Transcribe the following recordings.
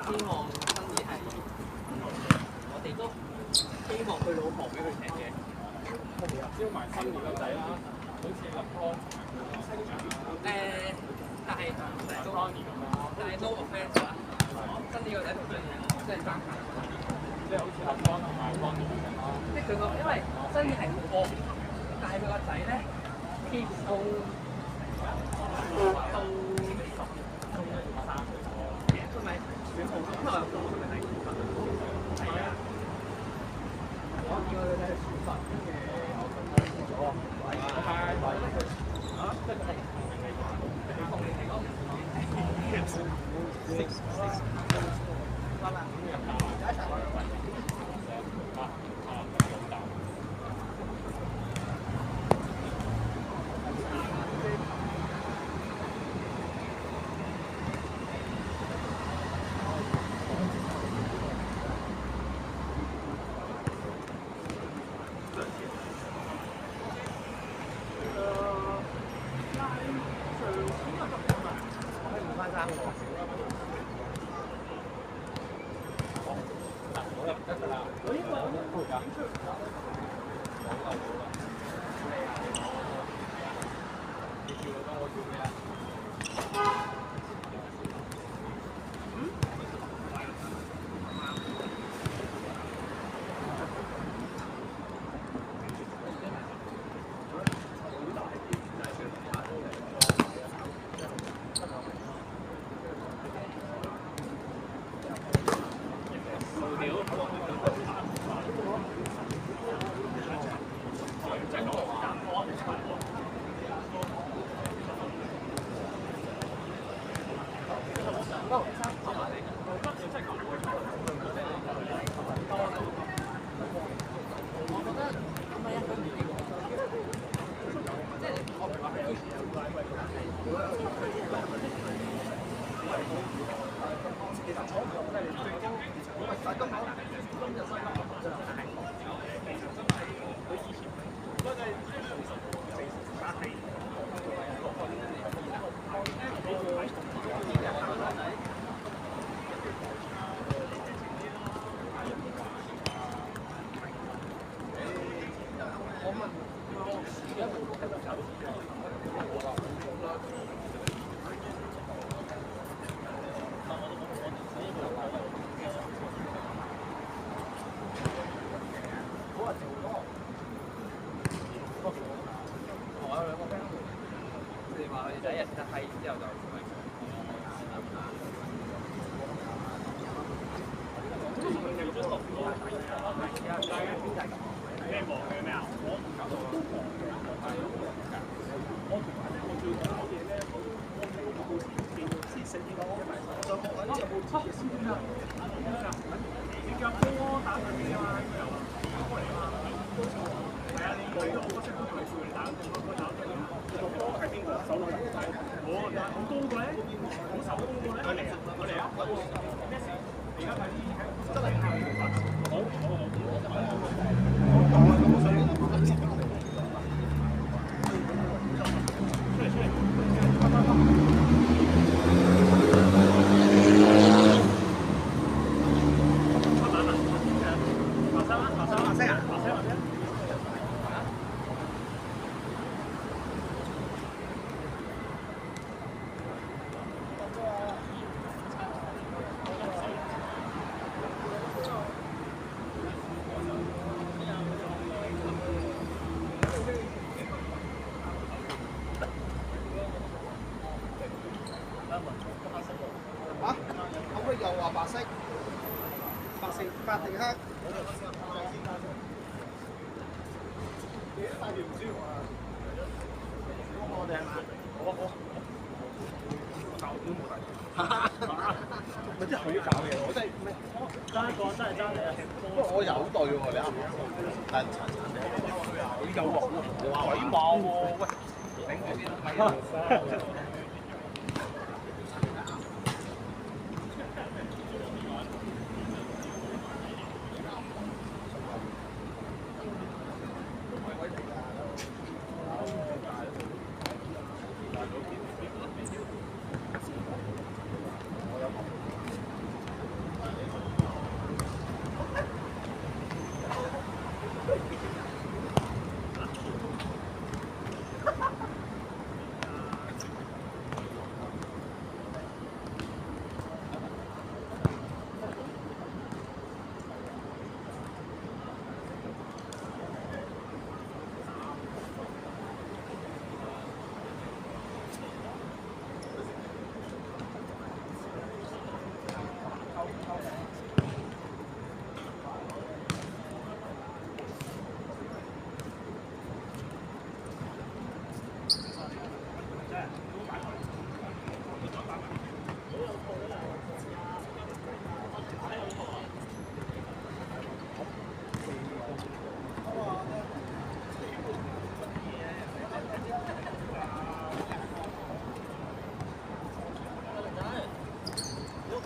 希望新年係我哋都希望佢老婆俾佢踢嘅。招埋新年個仔啦，好似立康但係都但係 no offence 啊，新年個仔同新年真係爭太遠。即係好似立康同埋當年咁咯。即係佢個，因為新年係冇波，但係佢個仔咧，基本都13佢咪選紅咁啊？係啊，我叫佢哋選拔，跟住我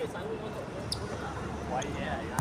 貴嘢嚟㗎。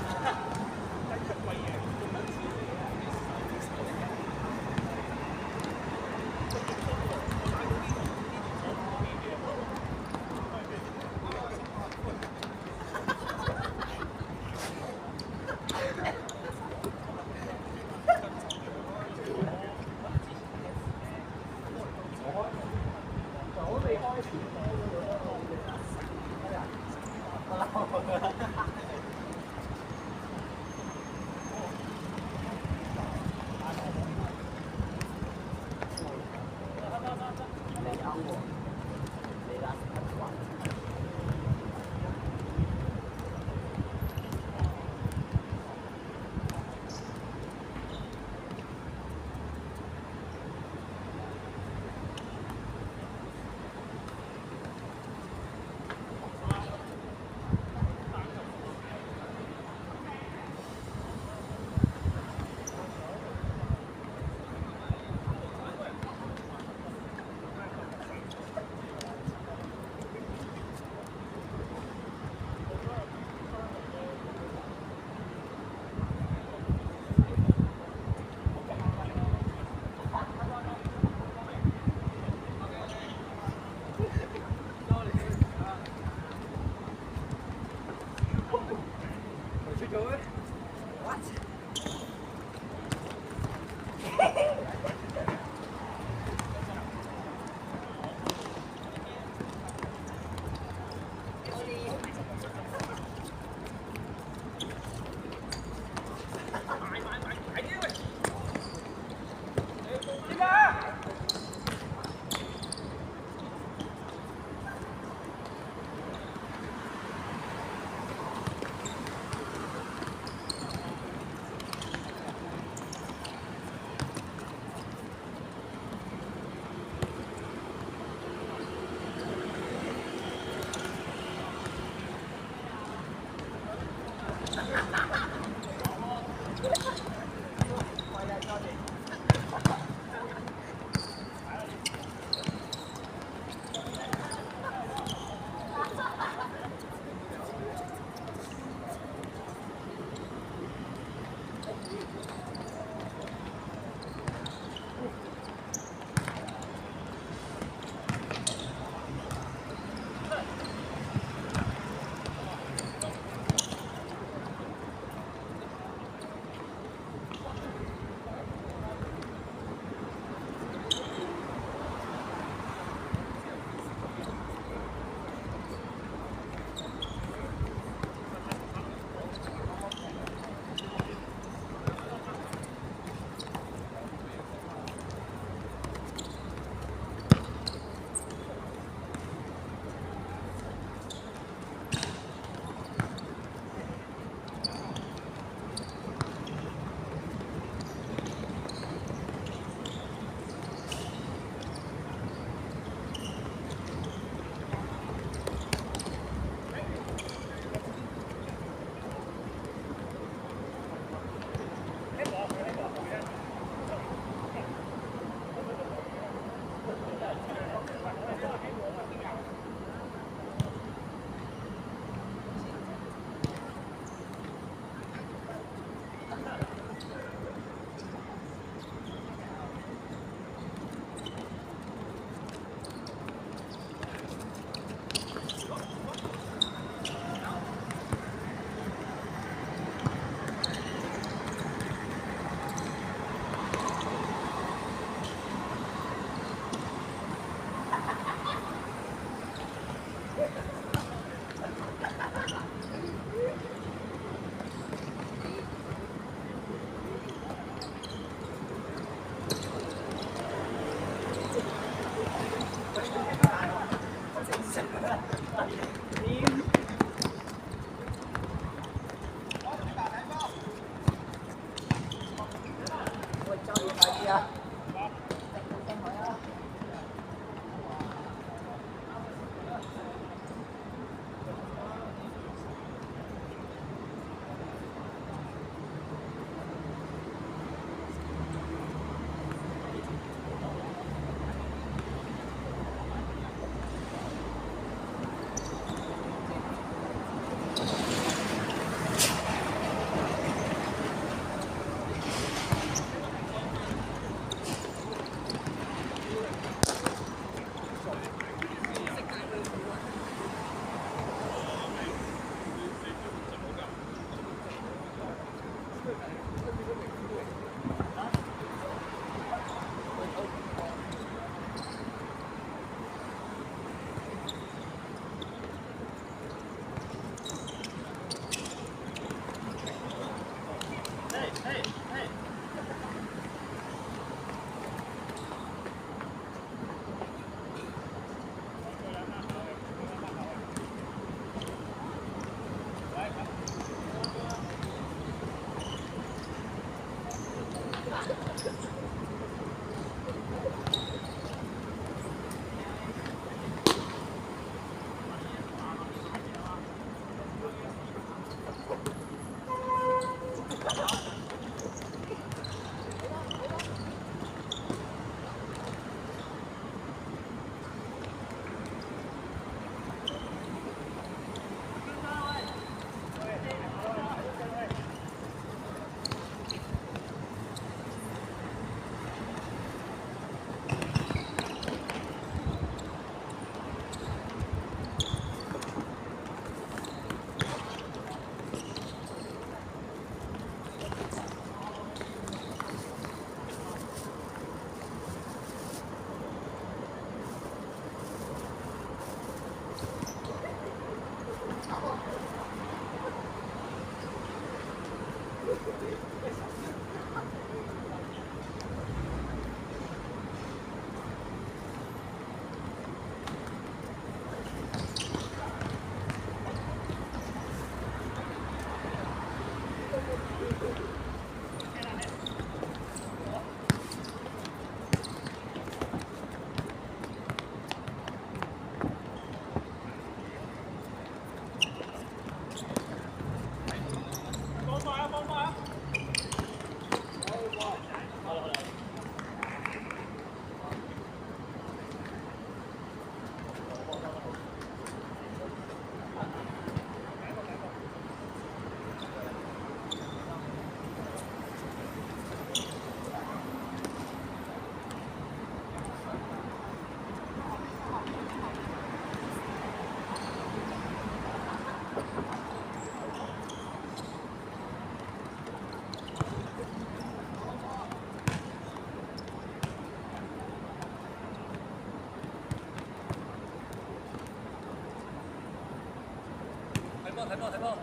睇波。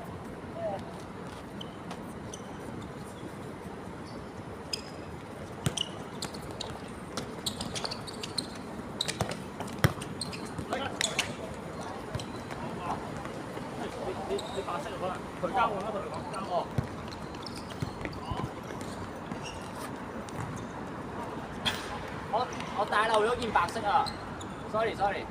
你白色可能佢交換啦，佢哋講交換。我帶漏咗件白色啊 ，sorry。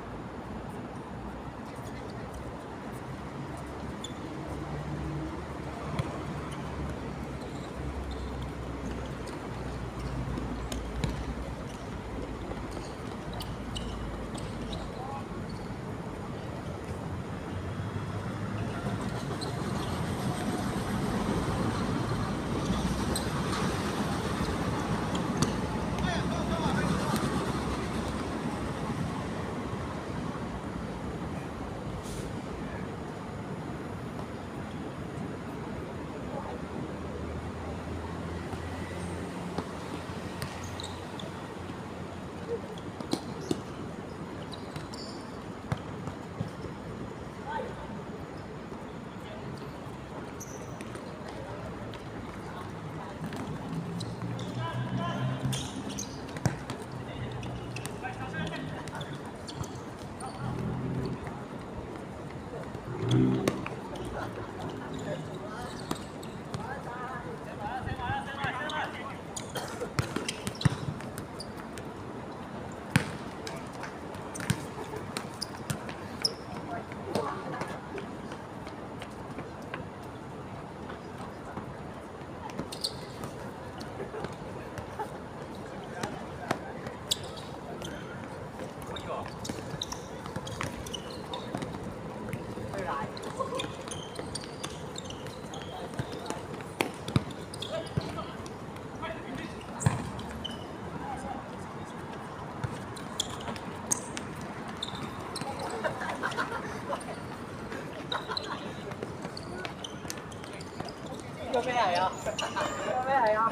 個咩嚟啊？個咩嚟啊？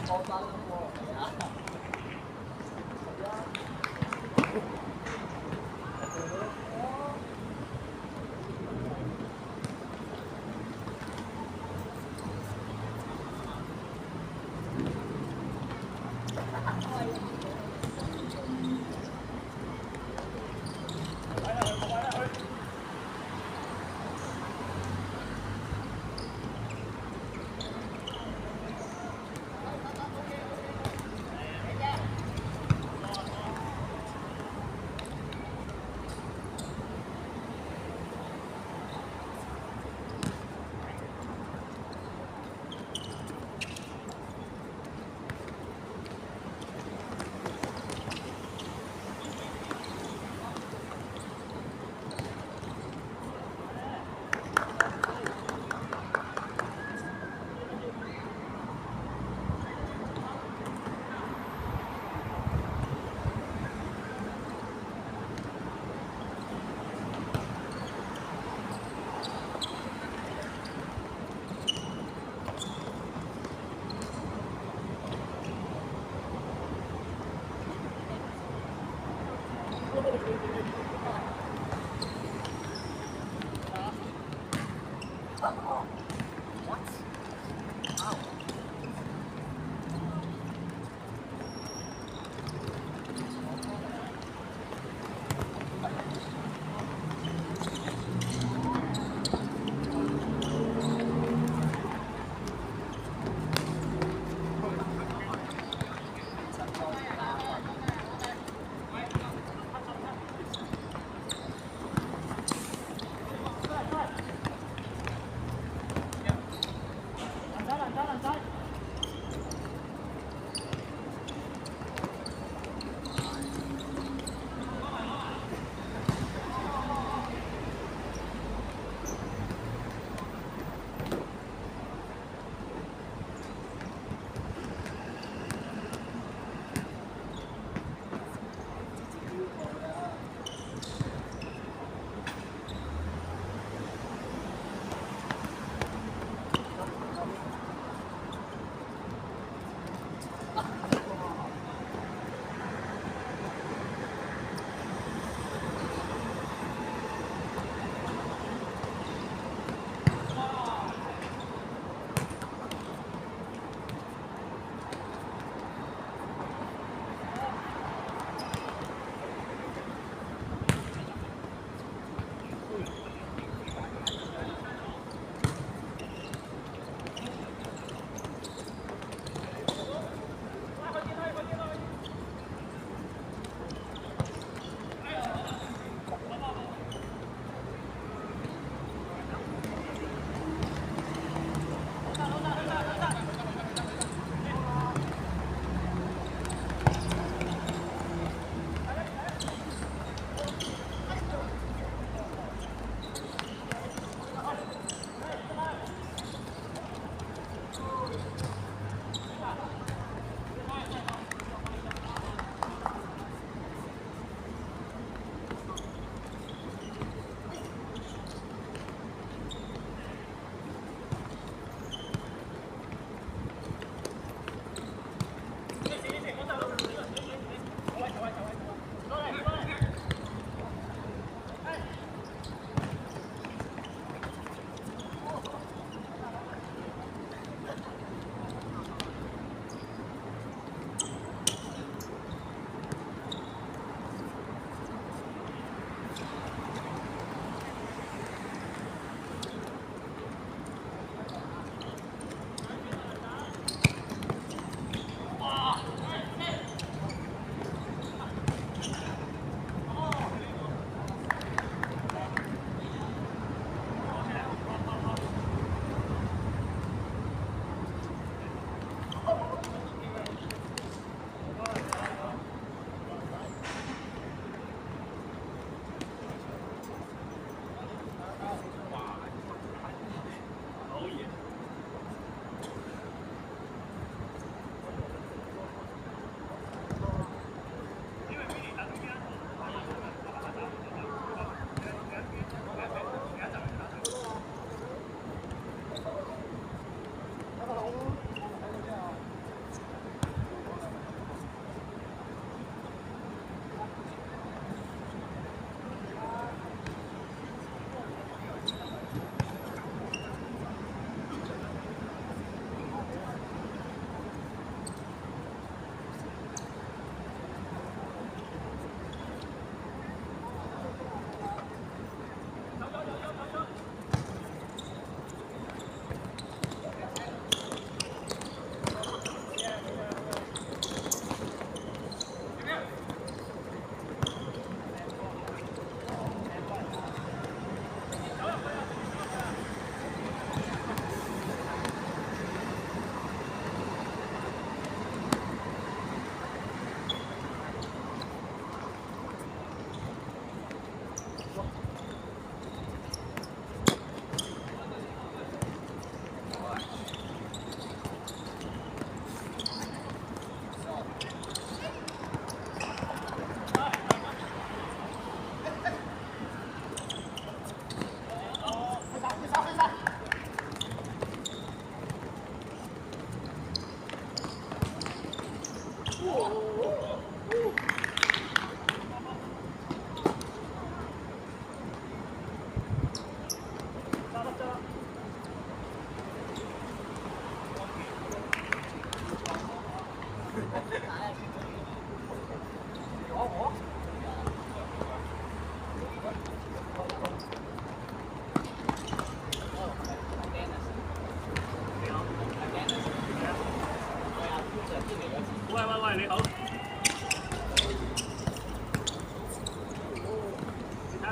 我翻เ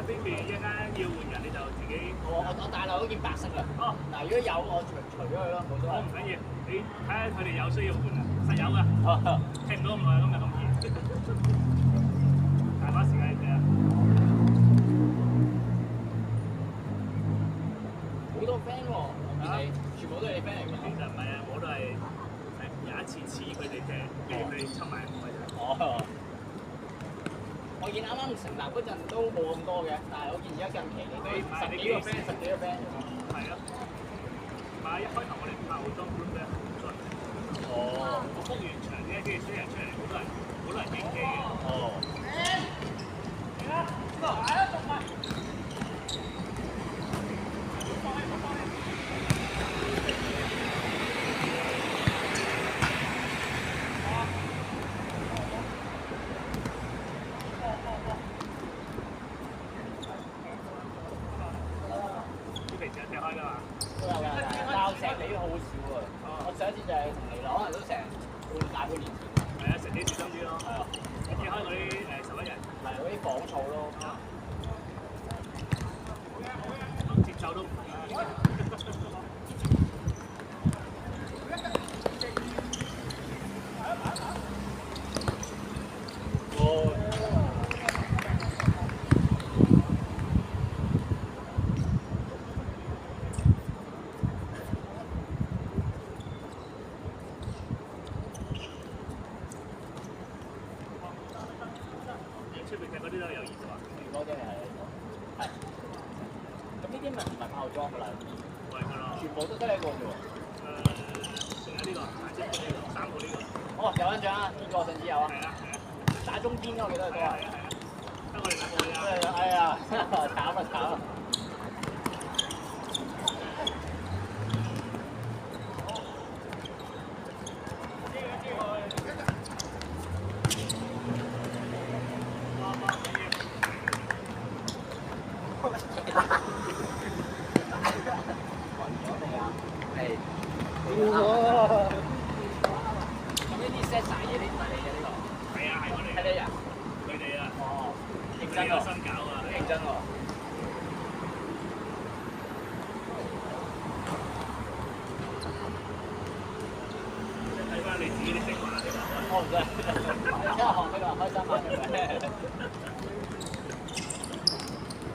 邊邊一間要換人你就自己。我帶落嗰件白色啊。哦，嗱，如果有我除咗佢咯，冇所謂。唔緊要，你睇下佢哋有需要換啊，實有㗎。聽唔到咁耐，今日咁熱，大把時間嚟睇啊！好多 friend 喎，全部都係你 friend 嚟㗎。其實唔係啊，我都係有一次似佢哋嘅，跟住佢哋侵埋我嘅啫。哦。我見啱啱成立嗰陣都冇咁多嘅，但係我見而家近期你都十幾個 friend。係啊，買一開頭我哋拍好多 group 咧，好多人。哦。我 book 完場咧，跟住啲人出嚟，好多人影機嘅。哦。上一次就係同你攞，可能都成大半年前。係啊，食啲小心啲咯。係啊，你開嗰啲11人，係嗰啲仿草咯。節奏都唔同。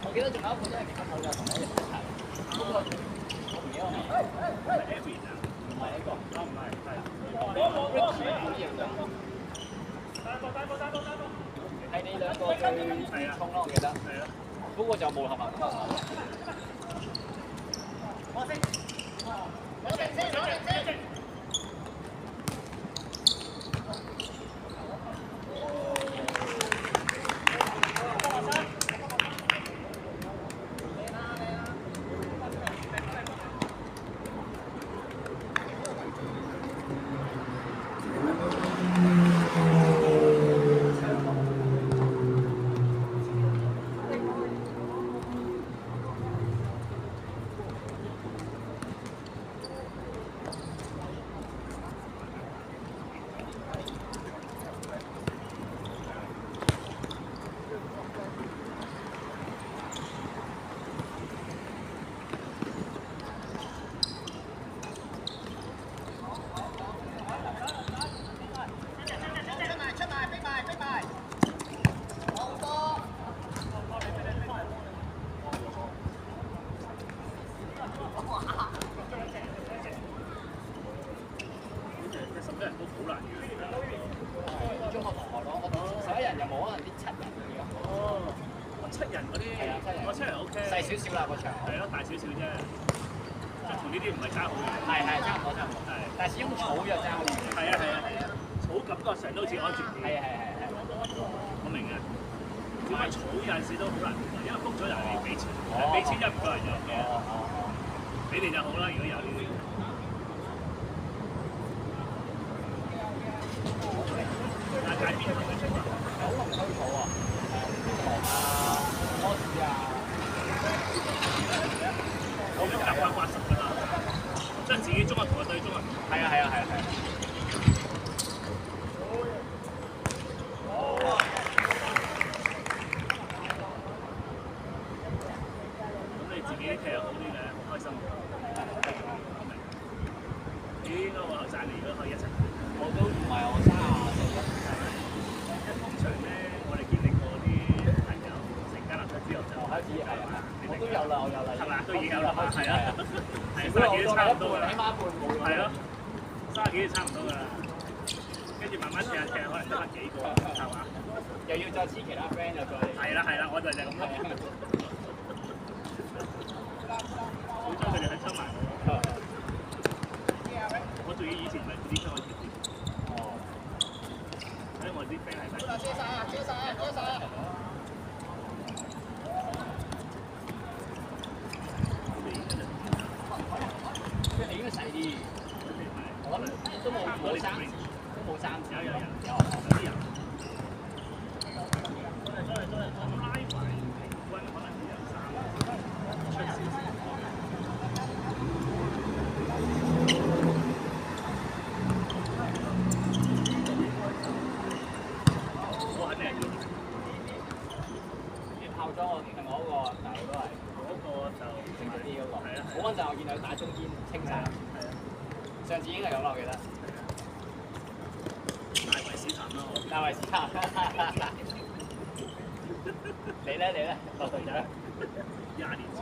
我記得仲有一個真係幾級頭嘅，同我一齊。不過我唔記得我名。係 Abby 啊？唔係呢個，唔係，係。Ricky 好型㗎。係你兩個最衝咯，我記得。係啊。不過就冇合埋。我識。少少啦個場，係咯，大少少啫，同呢啲唔係爭好遠。係差唔多。係，但係始終草就爭好遠。係啊，草感覺上都好似安全啲。係。我明嘅，點解草有陣時都好難，因為 book 咗人哋俾錢，俾錢就唔多人有嘅。俾你就好啦，如果有呢啲。但係街邊係咪出發？九龍區草啊，柯士啊。我都習慣80㗎啦，即係自己中學同學對中學。係啊。有啦，我有啦。係咪啊？都已經有啦，係啊，係少30幾都差唔多㗎啦。起碼一半冇。係咯，30幾都差唔多㗎啦。跟住慢慢踢下踢下，可能得翻幾個，係嘛？又要再黐其他 friend 又再。係啦，我就係咁諗。好彩佢哋肯抽埋我。我仲要以前咪啲抽我貼貼。哦。所以我啲 friend 係咪？接晒！佢係應該細啲。我諗都冇3字，都冇3字。有啲人。我拉埋平均可能都有3，出少少。我肯定係要炮裝我另外嗰個大佬都係。嗰個就正啲嗰個。係啊，好穩陣，我見佢打中堅清晒。係啊。上次已經係咁啦，我記得。大衛史坦咯，大衛史坦。你咧，落隊長。20年前。